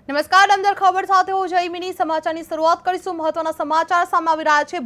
નમસ્કાર, અંદર ખબર સાથે હું જયમિની સમાચારની શરૂઆત કરીશું। મહત્વના સમાચાર સામે આવી રહ્યા છે।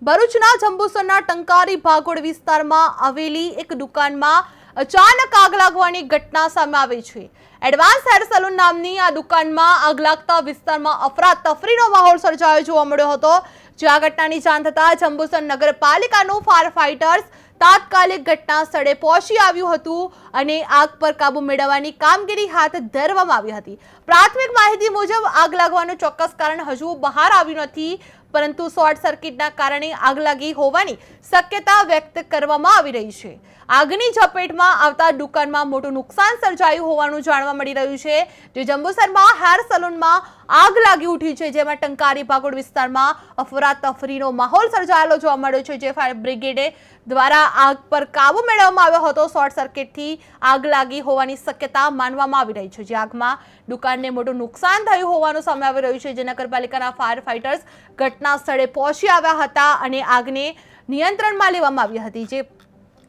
ભરૂચના જંબુસરના ટંકારી ભાગોળ વિસ્તારમાં આવેલી એક દુકાનમાં અચાનક આગ લાગવાની ઘટના સામે આવી છે। એડવાન્સ હેર સલૂન નામની આ દુકાનમાં આગ લાગતા વિસ્તારમાં અફરાતફરીનો માહોલ સર્જાયો જોવા મળ્યો હતો। જે આ ઘટનાની જાણ થતાં જંબુસર નગરપાલિકાનું ફાયર ફાઇટર્સ તાત્કાલિક ઘટના સ્થળે પહોંચી આવ્યું હતું અને આગ પર કાબુ મેળવવાની કામગીરી હાથ ધરવામાં આવી હતી। પ્રાથમિક માહિતી મુજબ આગ લાગવાનું ચોક્કસ કારણ હજુ બહાર આવ્યું નથી, પરંતુ શોર્ટ સર્કિટના કારણે આગ લાગી હોવાની શક્યતા વ્યક્ત કરવામાં આવી રહી છે। આગની ઝપેટમાં આવતા દુકાનમાં મોટું નુકસાન સર્જાયું હોવાનું જાણવા મળી રહ્યું છે। જે જંબુસરમાં હેર સલૂનમાં આગ લાગી ઉઠી છે, જેમાં ટંકારી ભાગોળ વિસ્તારમાં અફરાતફરીનો માહોલ સર્જાયેલો જોવા મળ્યો છે। જે ફાયર બ્રિગેડ દ્વારા આગ પર કાબુ મેળવવામાં આવ્યો હતો। શોર્ટ સર્કિટથી આગ લાગી હોવાની શક્યતા માનવામાં આવી રહી છે। જે આગમાં દુકાનને મોટું નુકસાન થયું હોવાનું સામે આવી રહ્યું છે। જે નગરપાલિકાના ફાયર ફાઇટર્સ ઘટના સ્થળે પહોંચી આવ્યા હતા અને આગને નિયંત્રણમાં લેવામાં આવી હતી। જે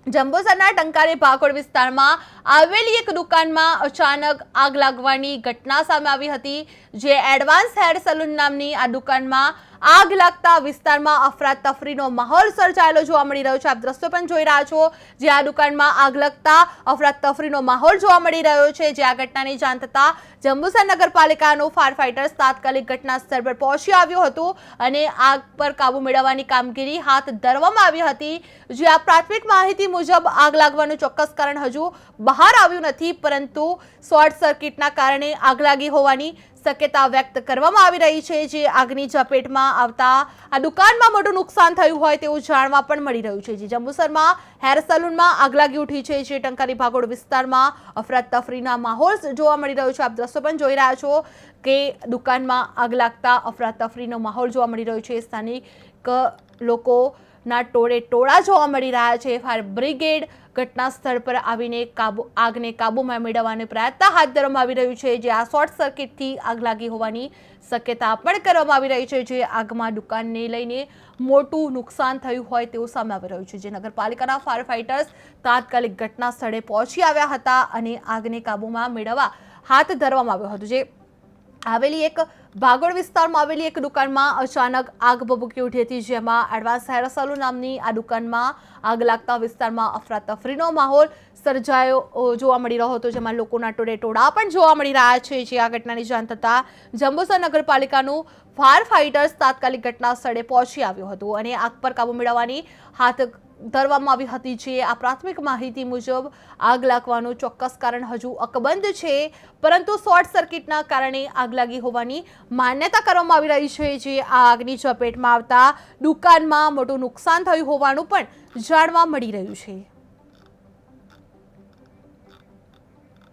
જંબુસરના ટંકારી ભાગોળ વિસ્તારમાં આવેલી એક દુકાનમાં અચાનક આગ લાગવાની ઘટના સામે આવી હતી। જે એડવાન્સ હેર સલૂન નામની આ દુકાનમાં આગ લાગતા વિસ્તારમાં અફરાતફરીનો માહોલ સર્જાયેલો જોવા મળી રહ્યો છે। આપ દ્રશ્યો પણ જોઈ રહ્યા છો। જે આ દુકાનમાં આગ લાગતા અફરાતફરીનો માહોલ જોવા મળી રહ્યો છે। જે આ ઘટનાની જાણ થતાં જંબુસર નગરપાલિકાનું ફાયર ફાઇટર્સ તાત્કાલિક ઘટના સ્થળ પર પહોંચી આવ્યું હતું અને આગ પર કાબુ મેળવવાની કામગીરી હાથ ધરવામાં આવી હતી। જે આ પ્રાથમિક માહિતી મુજબ આગ લાગવાનું ચોક્કસ કારણ હજુ બહાર આવ્યું નથી, પરંતુ શોર્ટ સર્કિટના કારણે આગ લાગી હોવાની શક્યતા વ્યક્ત કરવામાં આવી રહી છે। જે આગની ઝપેટમાં આવતા આ દુકાનમાં મોટું નુકસાન થયું હોય તેવું જાણવા પણ મળી રહ્યું છે। જે જંબુસરમાં હેર સલૂનમાં આગ લાગી ઉઠી છે। જે ટંકારી ભાગોળ વિસ્તારમાં અફરાતફરીના માહોલ જોવા મળી રહ્યો છે। આપ દ્રશ્યો પણ જોઈ રહ્યા છો કે દુકાનમાં આગ લાગતા અફરાતફરીનો માહોલ જોવા મળી રહ્યો છે। સ્થાનિક લોકોના ટોળા જોવા મળી રહ્યા છે। ફાયર બ્રિગેડ ઘટના સ્થળ પર આવીને આગને કાબૂમાં મેળવવાનો પ્રયત્ન હાથ ધરવામાં આવી રહ્યું છે। જે આ શોર્ટ સર્કિટથી આગ લાગી હોવાની શક્યતા પણ કરવામાં આવી રહી છે। જે આગમાં દુકાનને લઈને મોટું નુકસાન થયું હોય તેવું સામે આવી રહ્યું છે। જે નગરપાલિકાના ફાયર ફાઇટર્સ તાત્કાલિક ઘટના સ્થળે પહોંચી આવ્યા હતા અને આગને કાબૂમાં મેળવવા હાથ ધરવામાં આવ્યો હતો। જે આવેલી એક ભાગોળ વિસ્તારમાં આવેલી એક દુકાનમાં અચાનક આગ ભભૂકી ઉઠી હતી। જેમાં એડવાન્સ હેર સલૂન નામની આ દુકાનમાં આગ લાગતા વિસ્તારમાં અફરાતફરીનો માહોલ સર્જાયો જોવા મળી રહ્યો હતો। જેમાં લોકોના ટોળા પણ જોવા મળી રહ્યા છે। જે આ ઘટનાની જાણ થતાં જંબુસર નગરપાલિકાનું ફાયર ફાઇટર્સ તાત્કાલિક ઘટના સ્થળે પહોંચી આવ્યું હતું અને આગ પર કાબુ મેળવવાની હાથ ધરવામાં આવી હતી। જે આ પ્રાથમિક માહિતી મુજબ આગ લાગવાનું ચોક્કસ કારણ હજુ અકબંધ છે, પરંતુ શોર્ટ સર્કિટના કારણે આગ લાગી હોવાની માન્યતા કરવામાં આવી રહી છે। જે આ આગની ઝપેટમાં આવતા દુકાનમાં મોટું નુકસાન થયું હોવાનું પણ જાણવા મળી રહ્યું છે।